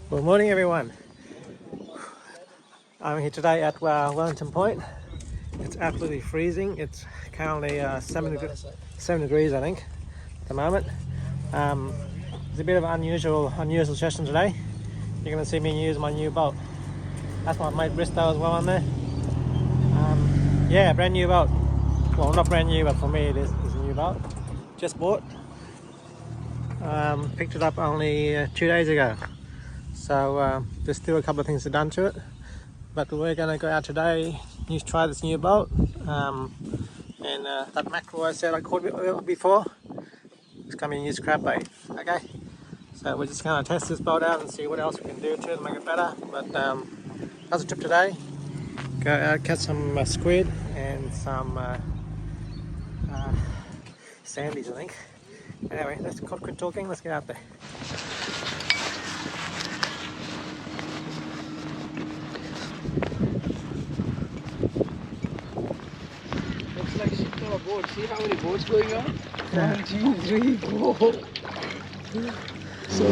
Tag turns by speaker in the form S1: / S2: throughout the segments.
S1: Good morning, everyone. I'm here today at Wellington Point. It's absolutely freezing. It's currently 7 degrees, I think, at the moment. It's a bit of an unusual session today. You're going to see me use my new boat. That's my mate Bristoe as well on there. Yeah, brand new boat. Well, not brand new, but for me it is a new boat. Just bought. Picked it up only 2 days ago. So there's still a couple of things to done to it. But we're going to go out today, try this new boat. And that mackerel I said I caught before, it's coming to use crab bait. Okay, so we're just going to test this boat out and see what else we can do to it to make it better. But that's a trip today. Go out, catch some squid and some sandies, I think. Anyway, let's quit talking, let's get out there.
S2: Looks like shit on a boat. See how many boats going on? 1, 2, 3, 4. So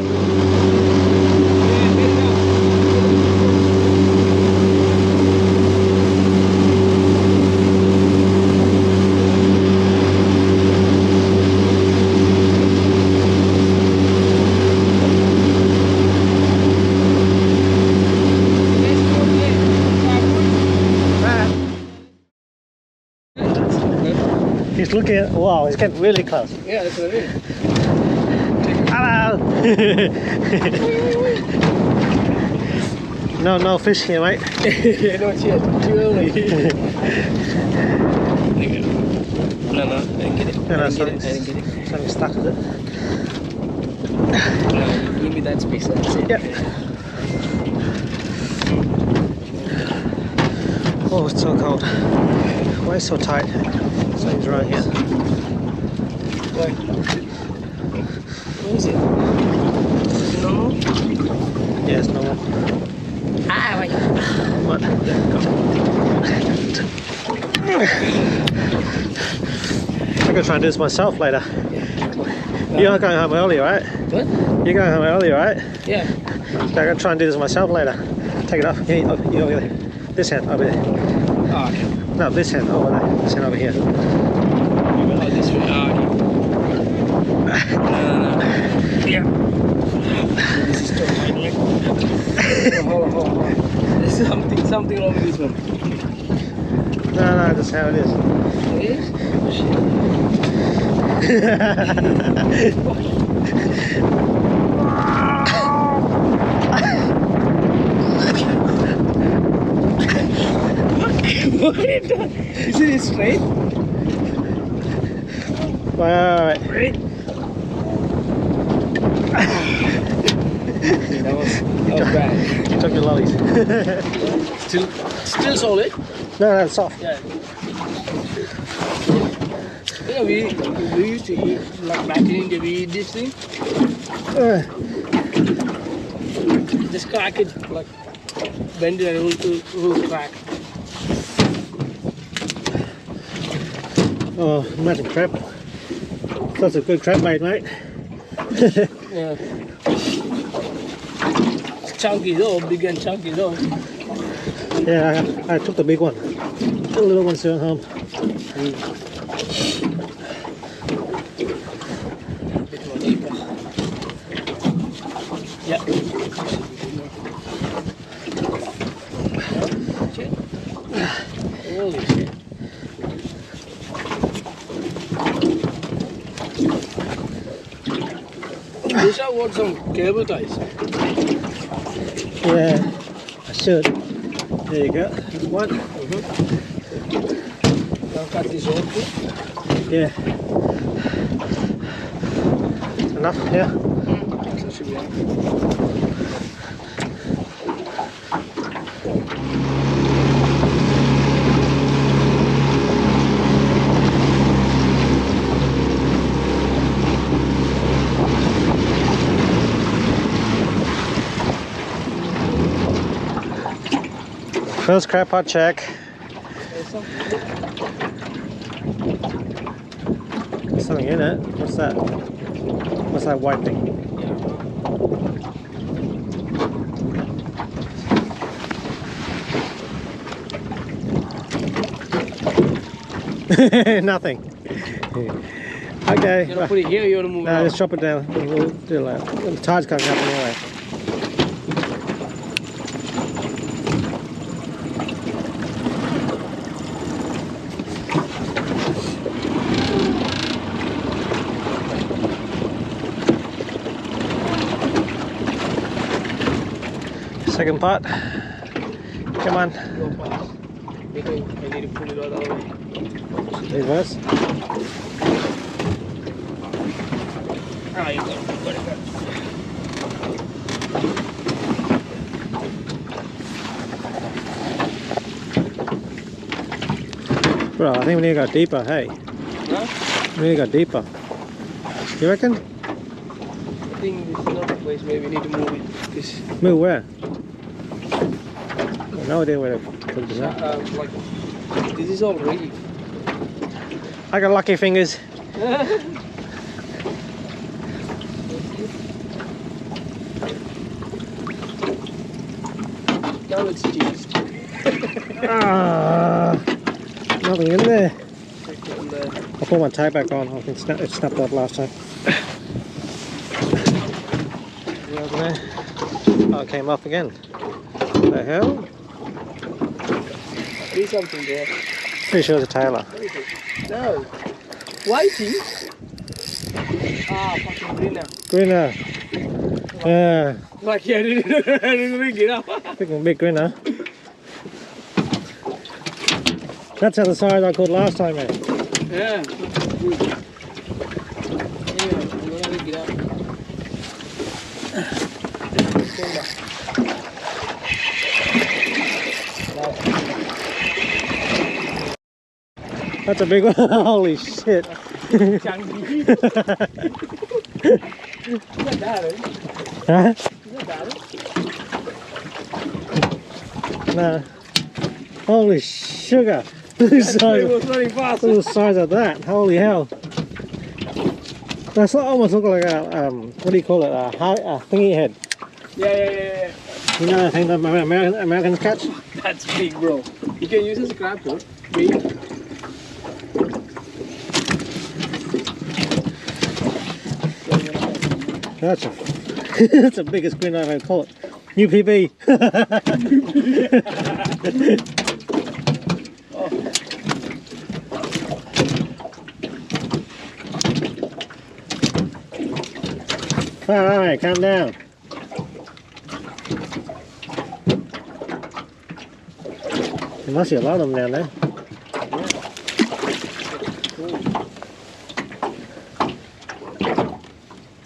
S1: He's looking at, wow, he's getting really close.
S2: yeah, that's what I mean.
S1: Hello! No fish here, mate.
S2: Not yet, too early. No, I didn't get it.
S1: No,
S2: I didn't get it.
S1: Something stuck with it.
S2: No, give me that space, that's it.
S1: Yep. Oh, it's so cold. Why is it so tight? Something's right here.
S2: What? What is it? Is it normal?
S1: Yeah, it's normal.
S2: Ah, wait.
S1: What? I'm gonna try and do this myself later. You're going home early, right?
S2: What?
S1: You're going home early, right?
S2: Yeah.
S1: So I'm gonna try and do this myself later. Take it off. You over there. This hand over there.
S2: Oh, okay.
S1: No, this hand over there. This hand over here.
S2: Oh, this way. Oh, okay. No. Yeah. This is too tight, right? Hold on. There's something wrong with this one.
S1: No, that's how it is.
S2: It is? Oh, shit. What is that? Is it straight?
S1: Right.
S2: Right? that was bad.
S1: You took your lollies.
S2: Still solid?
S1: No, it's soft.
S2: Yeah. Yeah, we used to eat, like back in India, we eat this thing. Just crack it, like bend it and it will crack.
S1: Oh, imagine crab. That's a good crab bait, mate.
S2: Yeah. It's chunky though, big and chunky though.
S1: Yeah, I took the big one. The little one's still at home.
S2: A bit more deeper. Yeah. Holy shit. Wish I want some cable ties.
S1: Yeah, I should. There you go. That's one.
S2: Now cut this off.
S1: Yeah. Enough, yeah.
S2: So should be enough.
S1: First crab pot check. There's something in it. What's that? What's that white thing? Nothing. Okay.
S2: You wanna put it here or you wanna move it
S1: No,
S2: out?
S1: just chop it down. We'll do that. The tide's coming up anyway. Second part. Come on.
S2: Go fast. Because I need to pull it all the way.
S1: Reverse.
S2: Ah, you got it.
S1: Bro, I think we need to go deeper, hey?
S2: Huh?
S1: We need to go deeper. You reckon?
S2: I think this is not the place where we need to move it. This,
S1: Move where? No idea where to put this up.
S2: like, this is all reef.
S1: I got lucky fingers.
S2: Now it's cheese.
S1: Nothing in there.
S2: Check on the
S1: I'll put my tie back on. I think it snapped up last time. Over there. Oh, it came off again. What the hell?
S2: There's something there.
S1: Pretty sure it's a tailor.
S2: What is it? No. Whitey? Ah, fucking greener.
S1: Greener. Yeah.
S2: Like, yeah, I didn't ring it up.
S1: Big grinner. That's how the size I caught last time, man.
S2: Yeah. Good. Anyway, I'm gonna ring it up.
S1: That's a big one. Holy shit.
S2: Chunky. Is that bad,
S1: Huh?
S2: Is that bad?
S1: No. Holy sugar. Look at the
S2: It
S1: size,
S2: was running fast.
S1: look at the size of that. Holy hell. That's almost look like a, what do you call it? A thingy head.
S2: Yeah.
S1: You know that thing that Americans catch?
S2: That's big, bro. You can use as a crab hook. Big.
S1: That's that's the biggest grin I've ever caught. New PB. Alright, calm down. There must be a lot of them down there.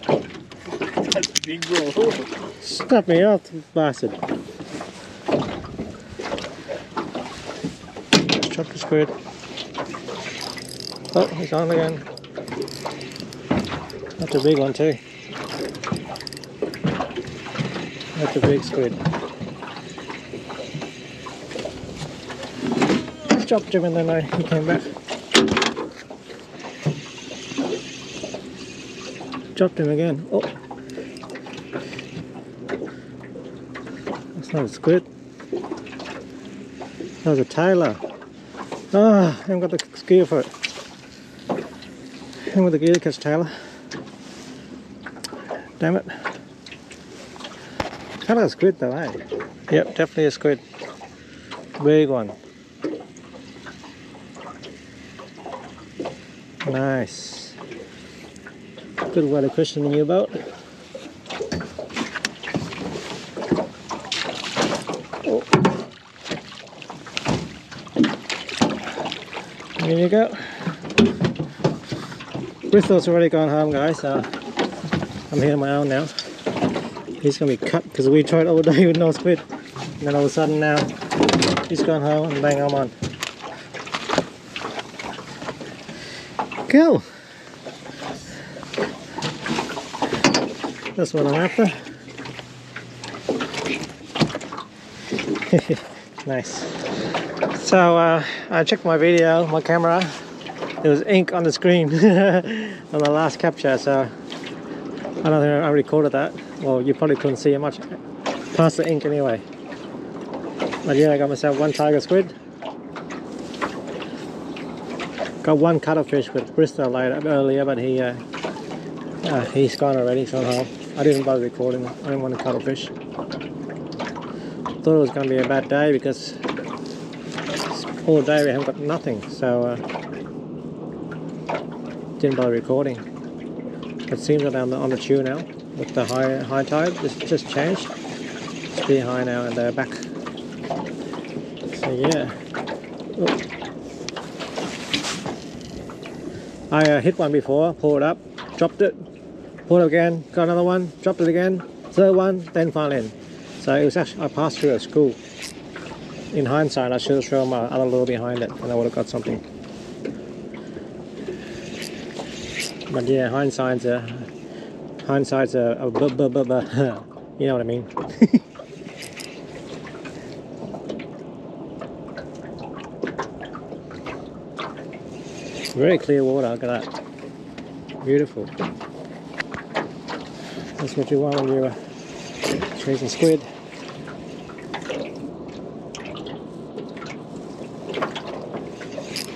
S2: That's big, bro.
S1: Stop me off, bastard. Let's chop the squid. Oh, he's on again. That's a big one too. That's a big squid. Chopped him and then he came back. Chopped him again. Oh. That's not a squid. That was a tailor. Ah, I haven't got the gear for it. I haven't got the gear to catch tailor. Damn it. Kind of a squid though, eh? Yep, definitely a squid. Big one. Nice. Good way to question you about. Oh. There you go. Bristoe's already gone home, guys, so I'm here on my own now. He's gonna be cut because we tried all day with no squid. And then all of a sudden now, he's gone home and bang, I'm on. Cool. That's what I'm after. Nice. So I checked my video, my camera. There was ink on the screen on the last capture, so I don't think I recorded that. Well, you probably couldn't see it much past the ink anyway. But yeah, I got myself one tiger squid. Got one cuttlefish with Bristoe earlier, but he's gone already somehow. I didn't bother recording. I didn't want to cuttlefish. Thought it was going to be a bad day because all day we haven't got nothing, so didn't bother recording. It seems that I'm on the tune now with the high tide. It's just changed. It's pretty high now and they're back. So yeah. Ooh. I hit one before, pulled it up, dropped it, pulled it again, got another one, dropped it again, third one, then fell in. So it was actually, I passed through a school. In hindsight, I should have thrown my other lure behind it and I would have got something. But yeah, hindsight's a you know what I mean. Very clear water, look at that. Beautiful. That's what you want when you're chasing squid.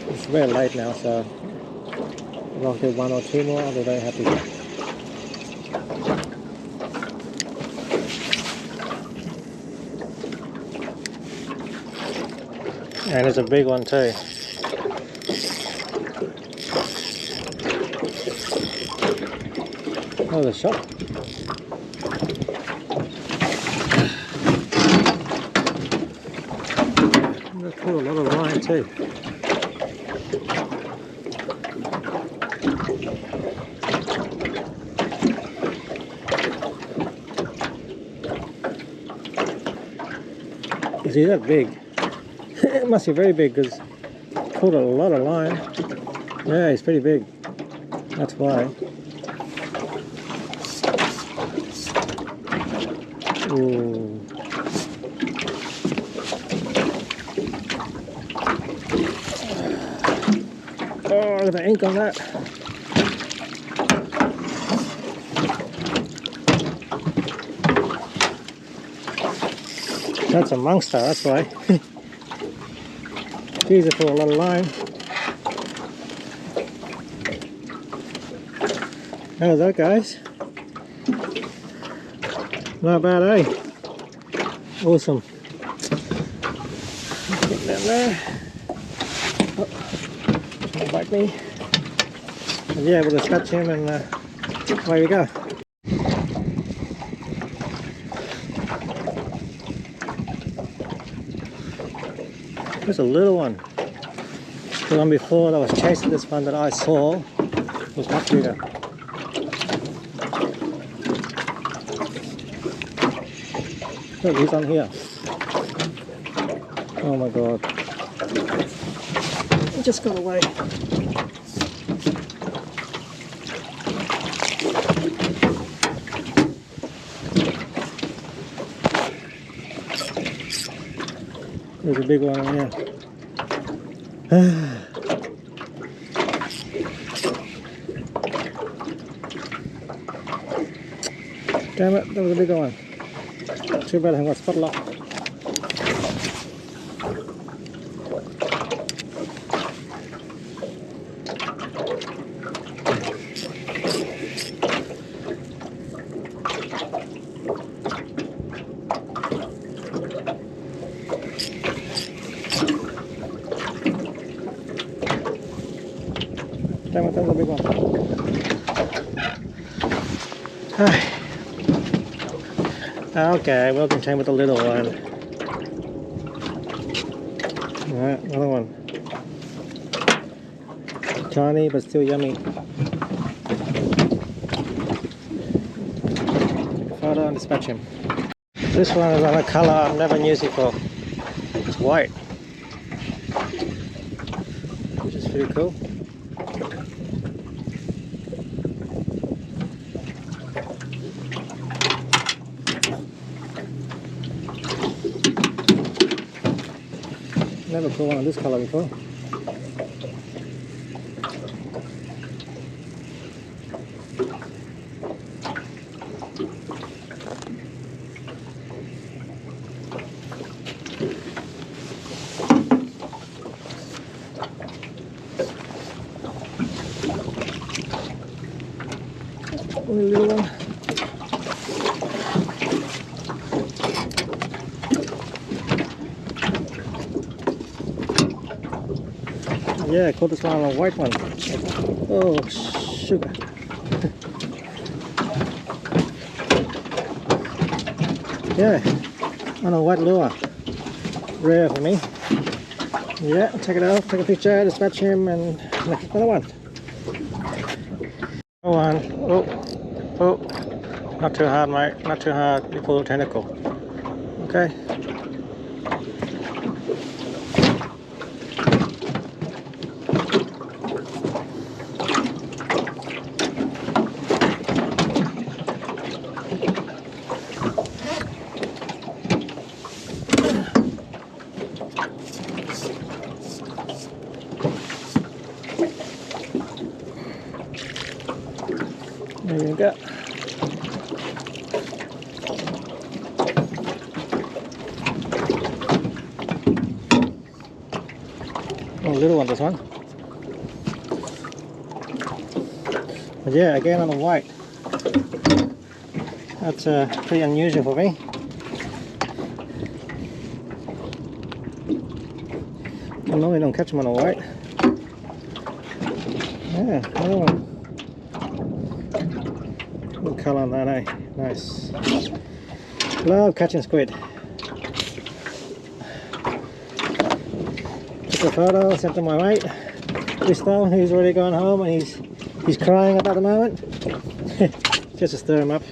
S1: It's very late now, so if I'll do one or two more, I'll be very happy. And it's a big one too. Oh, the shot. That's caught a lot of line too. Is he that big? It must be very big because caught a lot of line. Yeah, he's pretty big. That's why. Ooh. Oh, look at the ink on that. That's a monster, that's why. These are for a lot of line. How's that, guys? Not bad, eh? Awesome. Get that there. Oh, trying to bite me. And yeah, we'll scratch him and away we go. There's a little one. The one before that was chasing this one that I saw was much bigger. Look, he's on here. Oh my god. He just got away. There's a big one in here. Damn it, that was a bigger one. Too bad I haven't got spot lock. Damn it, that was a big one. Okay, we'll continue with the little one. Alright, another one. Tiny but still yummy. Photo and dispatch him. This one is on a colour I've never used before. It's white, which is pretty cool. Never caught one of this colour before. Yeah, I caught this one on a white one. Oh, sugar. Yeah, on a white lure. Rare for me. Yeah, take it out, take a picture, dispatch him, and make another one. Go on. Oh, oh. Not too hard, mate. Not too hard. You pull the tentacle. Okay. There you go. Oh, little one, this one. But yeah, again on the white. That's pretty unusual for me. I normally don't catch them on a white. Yeah, another one. Good colour on that, eh? Nice. Love catching squid. Took a photo, sent to my mate, Bristoe, who's already gone home, and he's crying at the moment. Just to stir him up.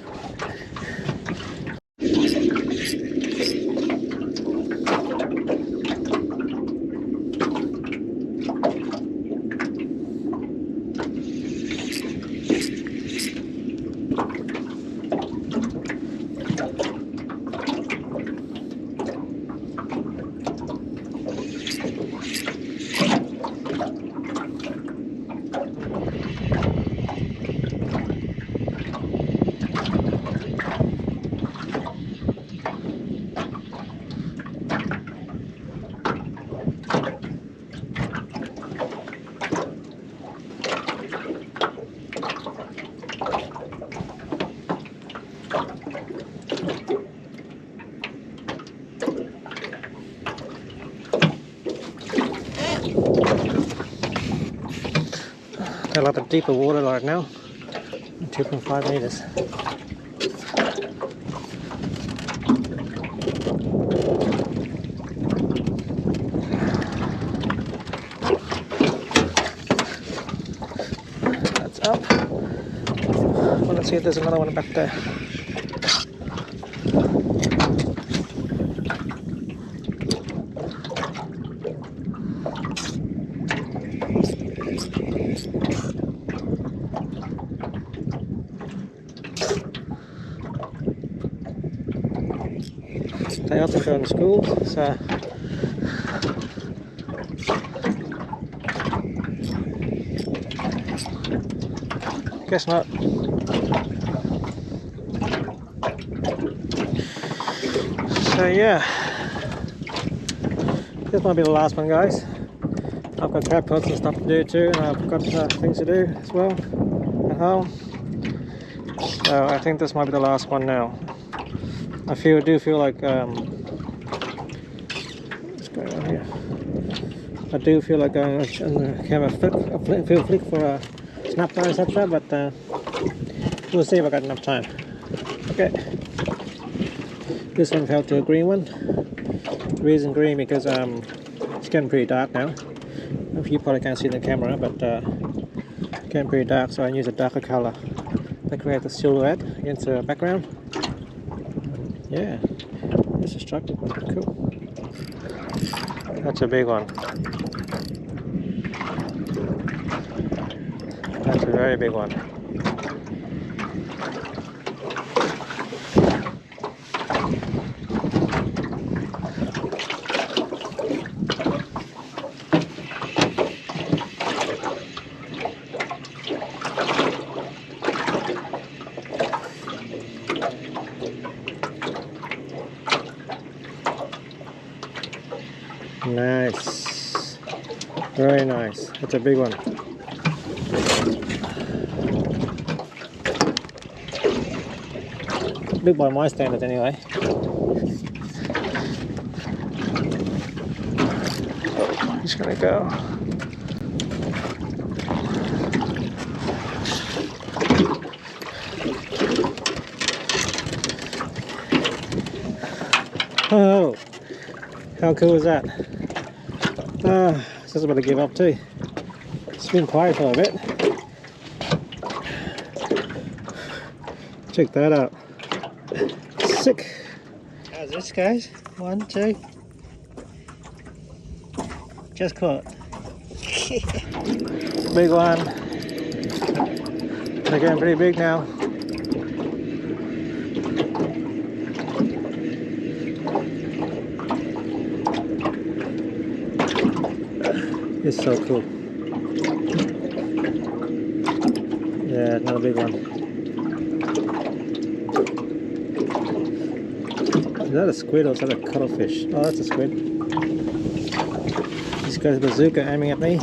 S1: A lot of deeper water right now, 2.5 meters. That's up. Well, let's see if there's another one back there. They also go in school, so guess not. So yeah, this might be the last one, guys. I've got crab pots and stuff to do too, and I've got things to do as well at home. So I think this might be the last one now. I do feel like what's going on here? I do feel like going on the camera flick for a snap time, etc. But we'll see if I got enough time. Okay. This one fell to a green one. The reason green because it's getting pretty dark now. You probably can't see in the camera, but it's getting pretty dark, so I use a darker color to create the silhouette against the background. Yeah, this is structured one. Cool. That's a big one. That's a very big one. Nice, very nice. That's a big one. Big by my standards anyway. Just gonna go Oh, how cool is that? Ah, it's just about to give up too. It's been quiet for a bit. Check that out. Sick. How's this, guys? 1, 2. Just caught. Big one. They're getting pretty big now. It's so cool. Yeah, another big one. Is that a squid or is that a cuttlefish? Oh, that's a squid. This guy's bazooka aiming at me.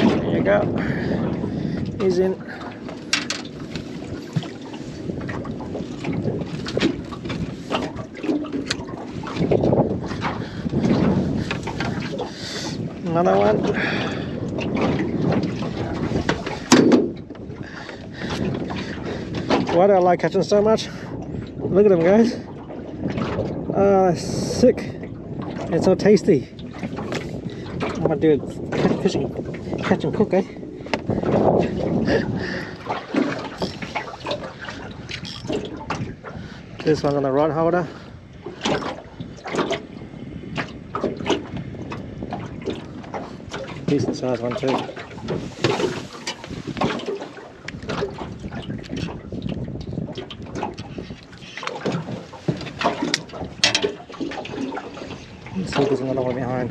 S1: There you go. He's in. Another one. Why do I like catching so much? Look at them, guys. Oh, sick. It's so tasty. I'm gonna do it fishing, catch and cook, eh? This one's on the rod holder. Decent sized one too. Let's see if there's another one behind.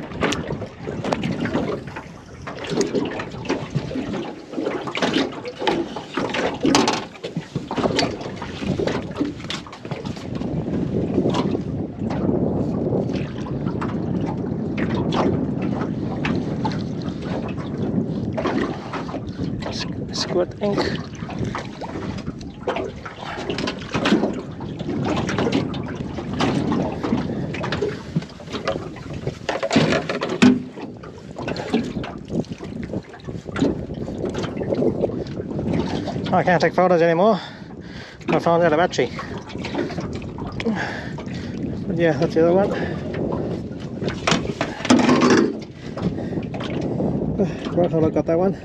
S1: Squid ink. I can't take photos anymore. My phone's out of battery. But yeah, that's the other one. Right, I got that one.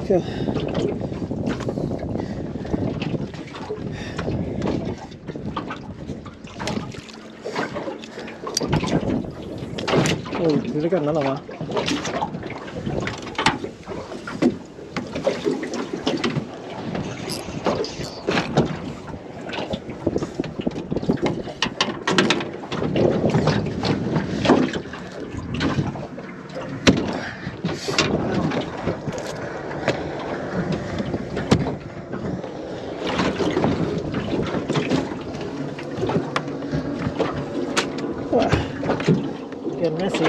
S1: Cool. Oh, did I got another one? Getting messy.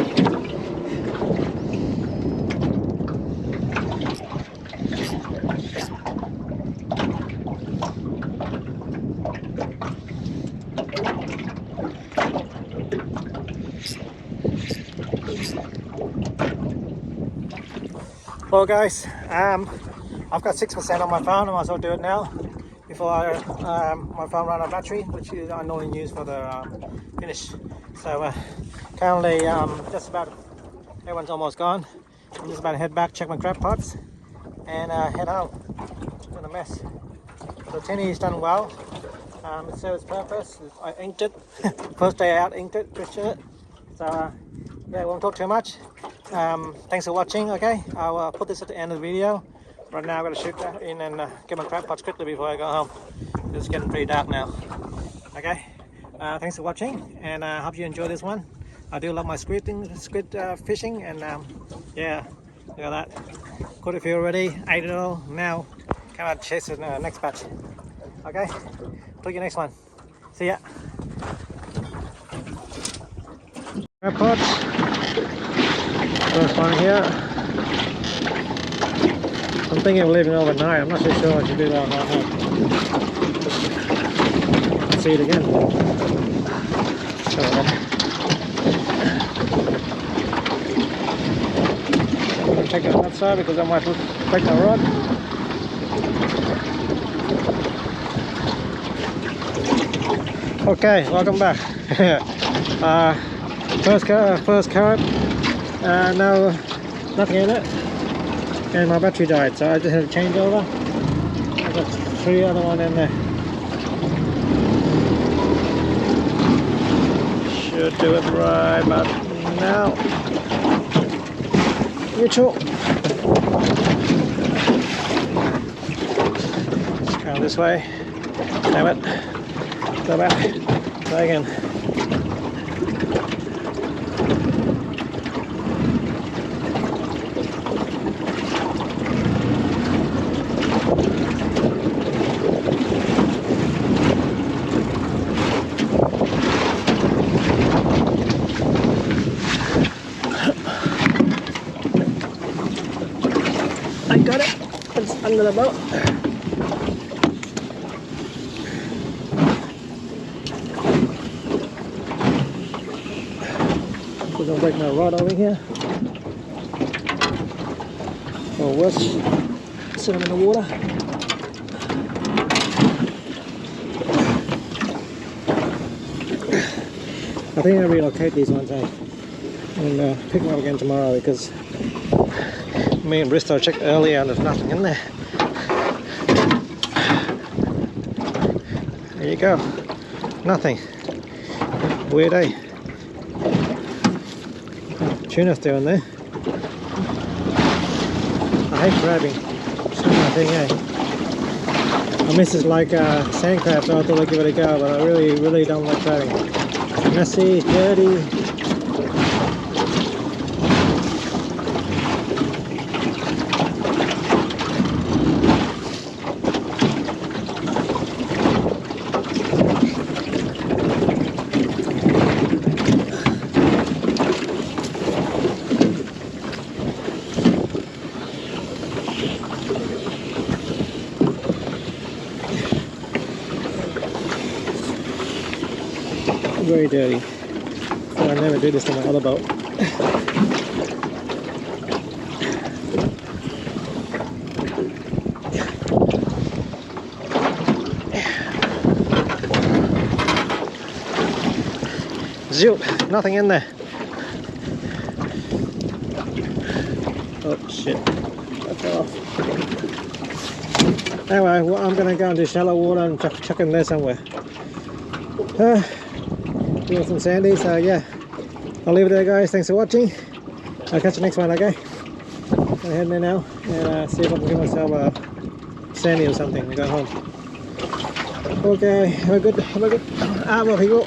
S1: Well guys, I've got 6% on my phone. I might as well do it now before my phone runs out of battery, which I normally use for the finish. So currently just about everyone's almost gone. I'm just about to head back, check my crab pots, and head home. It's been a mess. The tinny's done well. It serves its purpose. I inked it. First day out, inked it, twisted it. So yeah, I won't talk too much. Thanks for watching. Okay, I'll put this at the end of the video. Right now I've got to shoot that in and get my crab pots quickly before I go home. It's getting pretty dark now. Okay, thanks for watching, and I hope you enjoy this one. I do love my squid fishing, and yeah, look at that. Caught a few already, ate it all. Now come out chase the next batch. Okay, talk you next one. See ya. Crab pots. First one here. I'm thinking of leaving overnight. I'm not so sure I should do that or not. See it again. I'm going to check it on that side because I might look break my rod. Okay, welcome back. First current, no, nothing in it, and my battery died, so I just had to change over. I've got 3 other one in there. Should do it right about now. Neutral. Let's go this way. Damn it. Go back. Try again. I got it. It's under the boat. We're gonna break my rod over here. Or worse, sit them in the water. I think I'll relocate these ones, and pick them up again tomorrow, because me and Bristoe checked earlier and there's nothing in there. There you go. Nothing. Weird, eh? Tuna's still in there. I hate crabbing. It's not my thing, eh? I miss it like sand crab, so I thought I'd give it a go, but I really don't like crabbing. It's messy, it's dirty. Very dirty. So I never do this on my other boat. Zoop! Nothing in there. Oh shit! That fell off. Anyway, well, I'm gonna go into shallow water and chuck in there somewhere. Doing some sandy, so yeah, I'll leave it there, guys. Thanks for watching. I'll catch you next one, okay? I'm heading there now and see if I can get myself a sandy or something and go home. Okay, have a good arvo, people.